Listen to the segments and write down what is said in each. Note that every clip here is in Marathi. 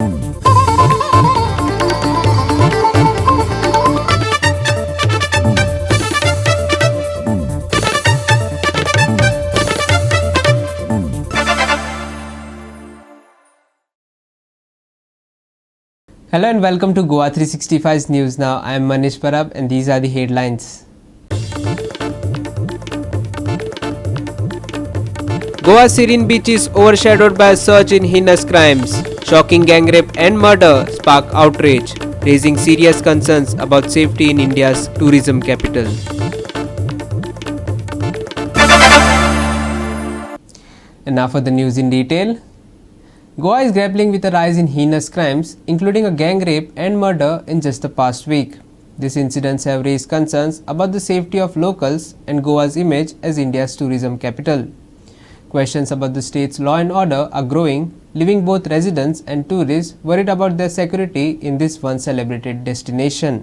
Hello and welcome to Goa 365's news. Now I am Manish Parab and these are the headlines. Goa's serene beach is overshadowed by a surge in heinous crimes. Shocking gang rape and murder spark outrage, raising serious concerns about safety in India's tourism capital. And now for the news in detail. Goa is grappling with a rise in heinous crimes, including a gang rape and murder in just the past week. These incidents have raised concerns about the safety of locals and Goa's image as India's tourism capital. Questions about the state's law and order are growing, leaving both residents and tourists worried about their security in this once celebrated destination.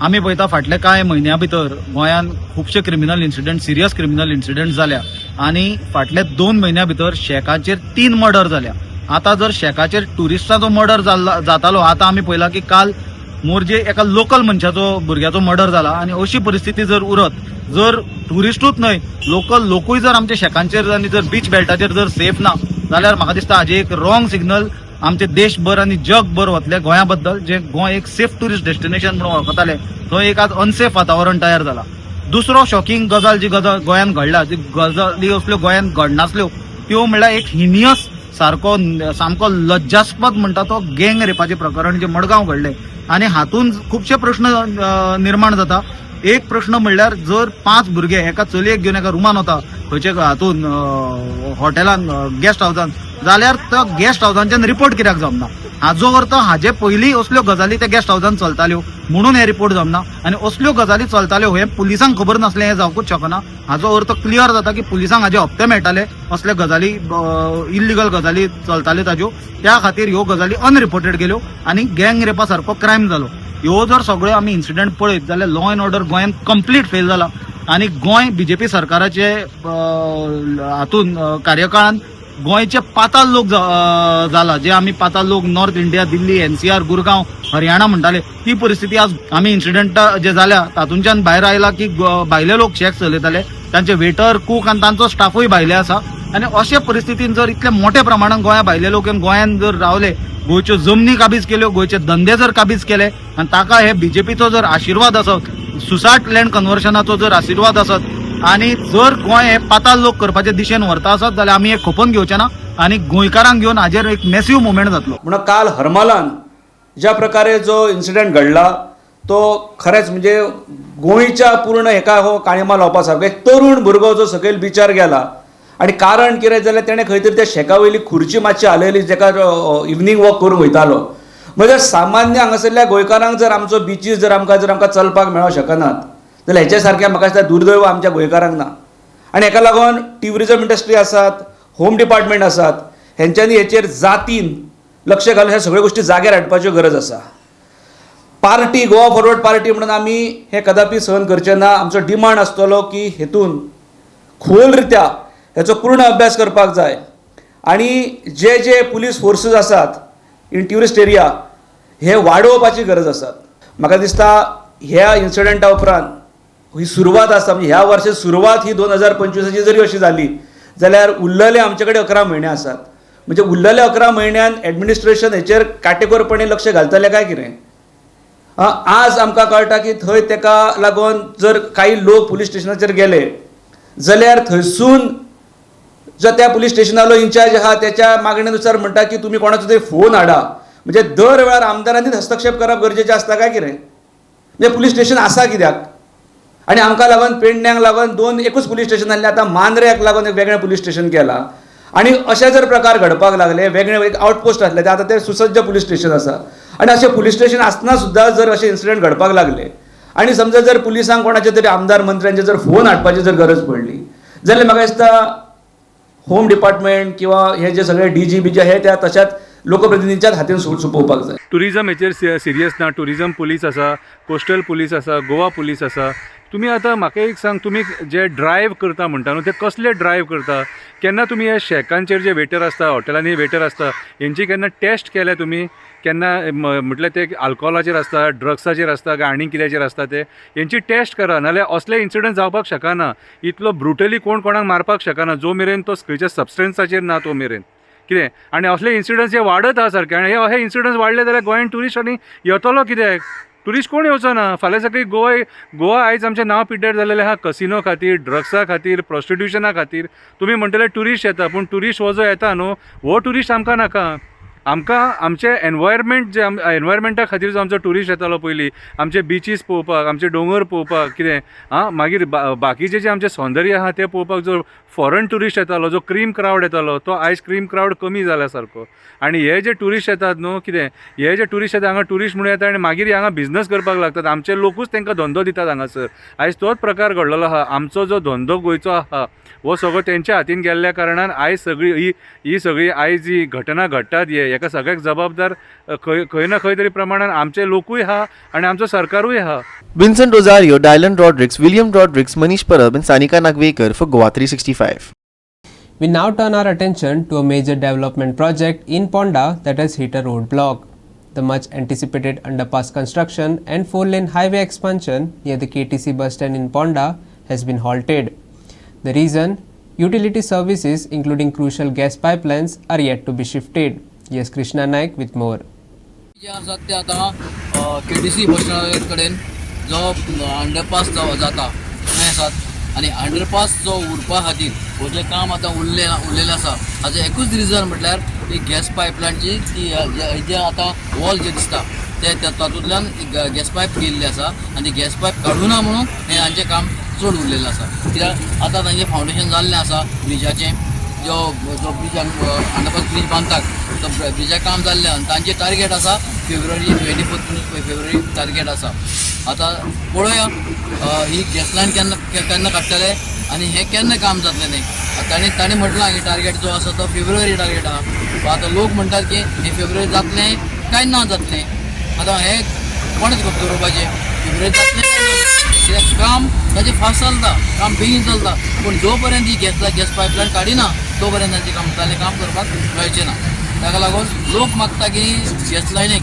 आम्ही पळयता फाटल्या कांय म्हयन्या भितर गोंयांत खुबशे criminal incident serious criminal incident जाल्या आणि फाटल्या 2 म्हयन्या भितर शेकाचेर 3 मर्डर जाल्या. आता जर शेकाचेर टुरिस्टाचो मर्डर जातालो आता आम्ही पळयला की काल मोरजे एका लोकल मनशाचो भुरग्याचो मर्डर जाला आणि अशी परिस्थिती जर उरत जर टुरिस्टूच न्हय लोकल लोकूय जर आमच्या शेकांचेर आणि जर बीच बेल्टाचेर जर सेफ ना जाल्यार म्हाका दिसता हाजे एक रॉंग सिग्नल आमचे देशभर आणि जगभर वतले गोंया बद्दल जे गोंय एक सेफ टुरिस्ट डेस्टिनेशन म्हणून वळखताले थंय एक आज अनसेफ वातावरण तयार जाला. दुसरो शॉकिंग गजाल जी गजाल गोंयांत घडला जी गजाली असल्यो गोंयांत घडनासल्यो त्यो म्हणल्यार एक हिनियस सामको लज्जास्पद म्हणटा तो गँग रेपाचे प्रकरण जे मडगांव घडले आणि हातून खुबशे प्रश्न निर्माण जाता. एक प्रश्न म्हणल्यार जर 5 भुरगे एका चलयेक घेवन एका रुमान वता खंयचे हातून हॉटेलान गेस्ट हाऊसान जाल्यार त्या गेस्ट हाऊसांच्यान रिपोर्ट कित्याक जमना हाजो अर्थ हाजे पयलीं असल्यो गजाली त्या गेस्ट हाऊसान चलताल्यो म्हणून हे रिपोर्ट जमना आणि असल्यो गजाली चलताल्यो हे पुलिसांक खबर नासलें हे जावंकूच शकना. हाजो अर्थ क्लियर जाता की पुलिसांक हाजे हप्ते मेळटाले असले गजाली इल्लिगल गजाली चलताल्यो ताज्यो त्या खातीर ह्यो गजाली अनरिपोर्टेड गेल्यो आणि गँग रेपा सारको क्रायम जालो. ह्यो जर सगळ्यो आमी इन्सिडंट पळयत जाल्यार लॉ अँड ऑर्डर गोंयांत कंप्लीट फेल जाला आणि गोंय बीजेपी सरकाराचे हातून कार्यकाळांत गोंयचे पाताल लोक जाला जे आमी पाताल लोक north India Delhi NCR Gurgaon Haryana म्हणटाले ती परिस्थिती आज आमी इन्सिडंट जे जाल्या तातूंच्यान भायर आयला की भायले लोक शेक चलयताले तांचे वेटर कूक आणि तांचो स्टाफूय भायले आसा आणि अशा परिस्थितीन जर इतले मोठ्या प्रमाणात गोंया भायले लोक गोंयांत जर रावले गोंयच्यो जमनी काबीज केल्यो गोंयचे धंदे जर काबीज केले आणि ताका हे बीजेपीचो जर आशिर्वाद आसत सुसाट लँड कन्वर्शनाचो जर आशिर्वाद आसत आणि जर गोंय हे पाताल लोक करपाचे दिशेन व्हरता आसत जाल्यार आमी हे खपोवन घेवचे ना आणि गोंयकारांक घेवन हाजेर एक मॅसिव्ह मुवमेंट जातलो. म्हणून काल हरमलान ज्या प्रकारे जो इन्सिडेंट घडला तो खरेंच म्हणजे गोंयच्या पूर्ण एका हो काळिमा लावपा सारको एक तरुण भुरगो जो सकयल बिचार गेला आणि कारण कितें जाल्यार तेणें खंय तरी त्या शेका वयली खुर्ची मातशी हालयली जेका इवनिंग वॉक करूंक वयतालो. म्हणजे सामान्य हांगासरल्या गोंयकारांक जर आमचो बिचीस जर आमकां चलपाक मेळों शकनात जाल्यार हेच्या सारकें म्हाका दिसता दुर्दैव आमच्या गोंयकारांक ना. आनी हेका लागून ट्युरिजम इंडस्ट्री आसात होम डिपार्टमेंट आसात हेंच्यांनी हेचेर जातीन लक्ष घालून ह्या सगळ्यो गोश्टी जाग्यार हाडपाच्यो गरज आसा. पार्टी गोवा फॉरवर्ड पार्टी म्हणून आमी हे कदापि सहन करचे ना. आमचो डिमांड आसतलो की हेतून खोल रित्या हेचो पूर्ण अभ्यास करपाक जाय आणि जे जे पुलीस फोर्सीस आसात इन ट्युरिस्ट एरिया हे वाडोवपाची गरज आसा. म्हाका दिसता ह्या इन्सिडंटा उपरांत ही सुरवात आसा म्हणजे ह्या वर्साची सुरवात ही 2025ची जरी अशी जाली जाल्यार उरलेले आमचे कडेन 11 म्हयने आसात. म्हणजे उरलेले 11 म्हयन्यान एडमिनिस्ट्रेशन हेचेर काटेकोरपणे लक्ष घालतले काय कितें. आज आमकां कळटा की थंय तेका लागून जर काही लोक पुलीस स्टेशनाचेर गेले जाल्यार थंयसून जो त्या पुलीस स्टेशनालो इन्चार्ज आहा त्याच्या मागणेनुसार म्हणटा की तुम्ही कोणाचो तरी फोन हाडा. म्हणजे दर वेळार आमदारांनीच हस्तक्षेप करप गरजेचें आसता काय कितें. म्हणजे पुलीस स्टेशन आसा कित्याक आणि आमकां लागून पेडण्यांक लागून एकूच पुलीस स्टेशन आसलें आतां मांद्र्याक लागून एक वेगळें पुलीस स्टेशन केलां आणि अशे जर प्रकार घडपाक लागले वेगळे एक आउटपोस्ट आसले ते आतां ते सुसज्ज पुलीस स्टेशन आसा आणि अशें पुलीस स्टेशन आसतना सुद्दां जर अशे इन्सिडंट घडपाक लागले आणि समजा जर पुलिसांक कोणाचे तरी आमदार मंत्र्यांचे जर फोन हाडपाची जर गरज पडली जाल्यार म्हाका दिसता होम डिपार्टमेंट किंवा हे जे सगळे डीजी बीजे हे त्या तशाच लोकप्रतिनिधींच्याच हातीन सोपोवपाक जाय. टुरिजम हेचेर सिरियस ना. टुरिजम पुलीस आसा, कोस्टल पुलीस आसा, गोवा पुलीस आसा, तुमी आतां म्हाका एक सांग, तुमी जे ड्रायव्ह करता म्हणटा न्हू, ते कसले ड्रायव्ह करता? केन्ना तुमी ह्या शेकांचेर जे वेटर आसता, हॉटेलांनी वेटर आसता, हेंची केन्ना टेस्ट केल्या तुमी? केन्ना म्हटल्यार ते आल्कोहोलाचेर आसता, ड्रग्साचेर आसता, काय आनी कित्याचेर आसता ते? हेंची टेस्ट करा, नाल्यार असले इन्सिडंट जावपाक शकना. इतलो ब्रुटली कोण कोणाक मारपाक शकना जो मेरेन तो खंयच्या सबस्टन्साचेर ना तो मेरेन. कितें आनी असले इन्सिडंट्स जे वाडत आहा सारके, आनी हे इन्सिडंट्स वाडले जाल्यार गोंयान ट्युरिस्टांनी येतलो कित्याक? ट्युरिस्ट कोण येवचो ना. फाल्यां सकाळी गोवा आयज आमचें नांव पिड्ड्यार जाल्लेलें आहा कसिनो खातीर, ड्रग्सा खातीर, प्रॉस्टिट्युशना खातीर. तुमी म्हणटले ट्युरिस्ट येता, पूण ट्युरिस्ट हो जो येता न्हू, हो ट्युरिस्ट आमकां नाका. आमकां आमचे एनवायरमेंट जे एनवायरमेंटा खातीर जो आमचो ट्युरिस्ट येतालो पयलीं, आमचे बिचीस पळोवपाक, आमचे दोंगर पळोवपाक, कितें मागीर बाकीचे जे आमचे सौंदर्य आहा तें पळोवपाक जो फॉरेन ट्युरिस्ट येतालो, जो क्रीम क्रावड येतालो, तो आयज क्रीम क्रावड कमी जाला सारको. आनी हे जे ट्युरिस्ट येतात न्हू, कितें हे जे ट्युरिस्ट येतात हांगा ट्युरिस्ट म्हणून येतात आनी मागीर हांगा बिझनस करपाक लागतात. आमचे लोकूच तांकां धंदो दितात हांगासर. आयज तोच प्रकार घडलेलो आहा. आमचो जो धंदो गोंयचो आहा हो सगळो तेंच्या हातीन गेल्ल्या कारणान आयज सगळी ही सगळी आयज ही घटना घडटात हेका सगळ्याक जबाबदार खंय ना खंय तरी प्रमाणान आमचे लोकूय आहा आनी आमचो सरकारूय आहा. Vincent Rosario, Dylan Rodrigues, William Rodrigues, Manish Parab and Sanika Nagvekar for Goa 365. We now turn our attention to a major development project in Ponda that has hit a roadblock. The much anticipated underpass construction and 4-lane highway expansion near the KTC bus stand in Ponda has been halted. The reason? Utility services including crucial gas pipelines are yet to be shifted. Yes, Krishna Naik with more. जे आसात ते आतां KTC बस स्टँड कडेन जो अंडरपास जाता थंय आसात आनी अंडरपास जो उरपा खातीर हो जें काम आतां उरलेलें आसा हाजें एकूच रिजन म्हटल्यार ही गॅस पायपलायनची ती जे आतां वॉल जे दिसता ते तातूंतल्यान गॅस पायप गेल्ली आसा आनी गॅस पायप काडूं ना म्हणून हें हांचें काम चड उरलेलें आसा. कित्याक आतां तांचें फावंडेशन जाल्लें आसा ब्रिजाचें, जो ब्रिज अंडरपास ब्रिज बांदतात तो ब्रिजाचें काम जाल्लें आनी तांचें टार्गेट आसा फेब्रुवारी 24 फेब्रुवारी टार्गेट आसा. आतां पळोवया ही गॅस लायन केन्ना काडटले आनी हें केन्ना काम जातलें न्ही. ताणें म्हटलां की टार्गेट जो आसा तो फेब्रुवारी टार्गेट आहा. आतां लोक म्हणटात की हें फेब्रुवारी जातलें काय ना जातलें. आतां हें कोणेच दवरपाचें फेब्रुवारी जातलें कित्याक काम ताजें फास्ट चलता, काम बेगीन चलता, पूण जो पर्यंत ही गॅस पायपलायन काडिना तो पर्यंत तांचें काम करपाक मेळचें ना. ताका लागून लोक मागता की गॅस लायनीक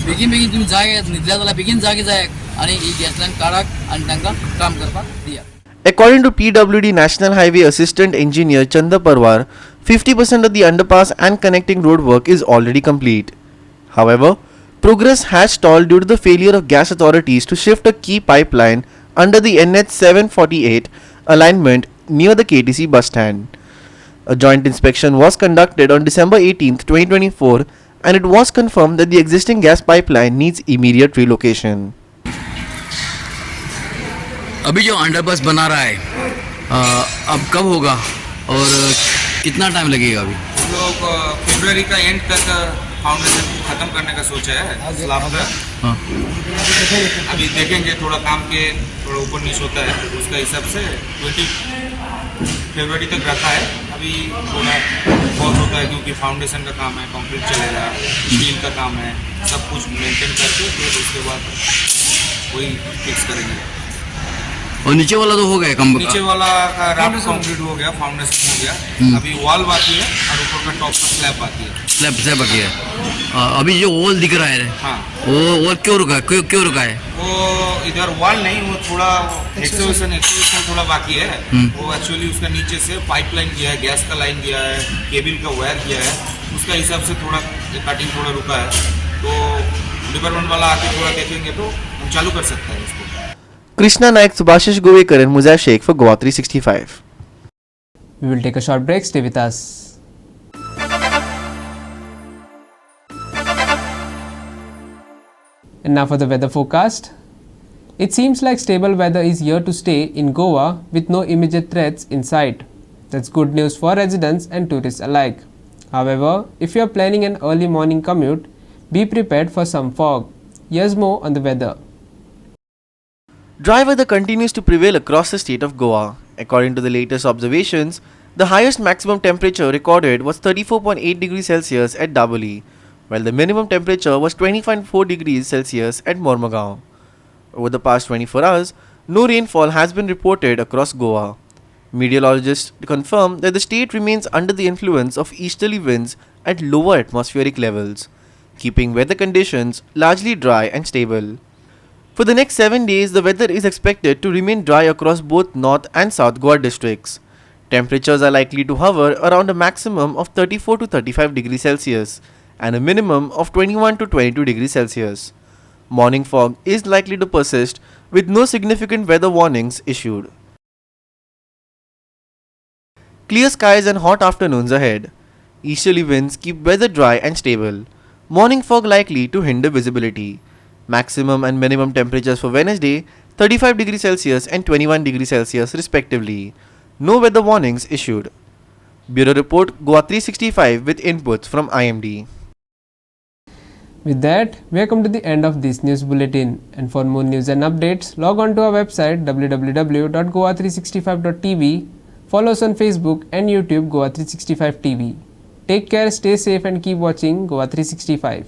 बेगीन तुमी जागे न्हिदल्या जाल्यार बेगीन जागे जायात आनी ही गॅस लायन काडात आनी तांकां काम करपाक दियात. According to PWD National Highway Assistant Engineer Chanda Parwar, 50% of the underpass and connecting road work is already complete. However, progress has stalled due to the failure of gas authorities to shift a key pipeline under the NH 748 alignment near the KTC bus stand. A joint inspection was conducted on December 18, 2024, and it was confirmed that the existing gas pipeline needs immediate relocation. अभी जो अंडरपास बना रहा है अब कब होगा और कितना टाइम लगेगा? अभी लोग फरवरी का एंड तक फाउंडेशन खत्म करने का सोचा है स्लैब का. हाँ. अभी देखेंगे थोड़ा काम के थोड़ा ऊपर नीचे होता है उसका हिसाब से 20 फरवरी तक रखा है. अभी थोड़ा बहुत होता है क्योंकि फाउंडेशन का काम है, कंक्रीट चलेगा, स्टील का काम है, सब कुछ मेंटेन करके फिर उसके बाद वही फिक्स करेंगे. और नीचे वाला तो हो गया कम नीचे वाला का राफ्ट कंक्रीट हो गया, फाउंडेशन हो गया, अभी वॉल बाकी है और ऊपर का टॉप का स्लैब बाकी है. स्लैब बाकी है. अभी जो वॉल दिख रहा है हाँ वो क्यों रुका है? क्यों रुका है? वो इधर वॉल नहीं, वो थोड़ा एक्सकवेशन थोड़ा बाकी है. वो एक्चुअली उसका नीचे से पाइपलाइन किया है, गैस का लाइन किया है, केबल का वायर किया है, उसका हिसाब से थोड़ा कटिंग थोड़ा रुका है. तो डिपार्टमेंट वाला आके थोड़ा देखेंगे तो हम चालू कर सकते हैं इसको. Krishna Naik, Subhashish Govekar and Muzar Sheikh for Goa 365. We will take a short break. Stay with us. And now for the weather forecast. It seems like stable weather is here to stay in Goa with no immediate threats in sight. That's good news for residents and tourists alike. However, if you are planning an early morning commute, be prepared for some fog. Here's more on the weather. Dry weather continues to prevail across the state of Goa. According to the latest observations, the highest maximum temperature recorded was 34.8 degrees Celsius at Daboli, while the minimum temperature was 20.4 degrees Celsius at Mormugao. Over the past 24 hours, no rainfall has been reported across Goa. Meteorologists confirm that the state remains under the influence of easterly winds at lower atmospheric levels, keeping weather conditions largely dry and stable. For the next 7 days, the weather is expected to remain dry across both North and South Goa districts. Temperatures are likely to hover around a maximum of 34 to 35 degrees Celsius and a minimum of 21 to 22 degrees Celsius. Morning fog is likely to persist with no significant weather warnings issued. Clear skies and hot afternoons ahead. Easterly winds keep weather dry and stable. Morning fog likely to hinder visibility. Maximum and minimum temperatures for Wednesday 35 degrees Celsius and 21 degrees Celsius respectively. No weather warnings issued. Bureau Report Goa 365 with inputs from IMD. With that, we have come to the end of this news bulletin, and for more news and updates, log on to our website www.goa365.tv, follow us on Facebook and YouTube Goa 365 TV. Take care, stay safe and keep watching Goa 365.